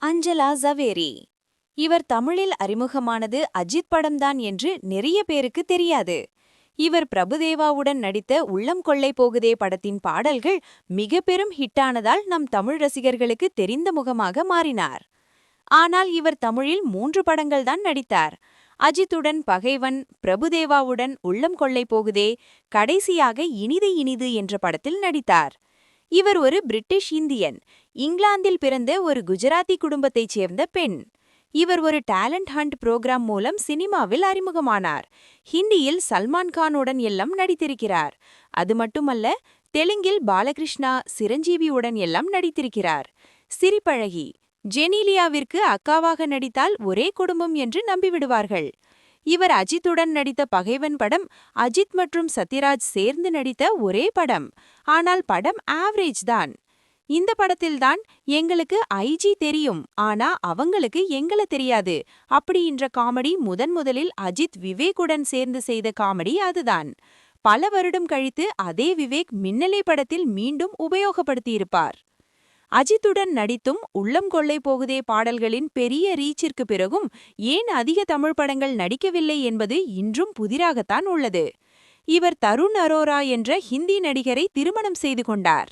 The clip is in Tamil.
அஞ்சலா ஜவேரி. இவர் தமிழில் அறிமுகமானது அஜித் படம்தான் என்று நிறைய பேருக்கு தெரியாது. இவர் பிரபுதேவாவுடன் நடித்த உள்ளம் கொள்ளை போகுதே படத்தின் பாடல்கள் மிக பெரும் ஹிட்டானதால் நம் தமிழ் ரசிகர்களுக்கு தெரிந்த முகமாக மாறினார். ஆனால் இவர் தமிழில் 3 படங்கள்தான் நடித்தார். அஜித்துடன் பகைவன், பிரபுதேவாவுடன் உள்ளம் கொள்ளை போகுதே, கடைசியாக இனிது இனிது என்ற படத்தில் நடித்தார். இவர் ஒரு பிரிட்டிஷ் இந்தியன். இங்கிலாந்தில் பிறந்த ஒரு குஜராத்தி குடும்பத்தைச் சேர்ந்த பெண். இவர் ஒரு டேலண்ட் ஹண்ட் புரோகிராம் மூலம் சினிமாவில் அறிமுகமானார். ஹிந்தியில் சல்மான் கானுடன் எல்லாம் நடித்திருக்கிறார். அது மட்டுமல்ல, தெலுங்கில் பாலகிருஷ்ணா, சிரஞ்சீவியுடன் எல்லாம் நடித்திருக்கிறார். சிரிப்பழகி. ஜெனீலியாவிற்கு அக்காவாக நடித்தால் ஒரே குடும்பம் என்று நம்பிவிடுவார்கள். இவர் அஜித்துடன் நடித்த பகைவன் படம் அஜித் மற்றும் சத்யராஜ் சேர்ந்து நடித்த ஒரே படம். ஆனால் படம் ஆவரேஜ் தான். இந்த படத்தில்தான் எங்களுக்கு ஐஜி தெரியும், ஆனா அவங்களுக்கு எங்கள தெரியாது அப்படின்ற காமெடி முதலில் அஜித் விவேக்குடன் சேர்ந்து செய்த காமெடி அதுதான். பல வருடம் கழித்து அதே விவேக் மின்னலே படத்தில் மீண்டும் உபயோகப்படுத்தியிருப்பார். அஜித்துடன் நடித்தும் உள்ளம் கொள்ளை போகுதே பாடல்களின் பெரிய ரீச்சிற்கு பிறகும் ஏன் அதிக தமிழ் படங்கள் நடிக்கவில்லை என்பது இன்றும் புதிராகத்தான் உள்ளது. இவர் தருண் அரோரா என்ற ஹிந்தி நடிகரை திருமணம் செய்து கொண்டார்.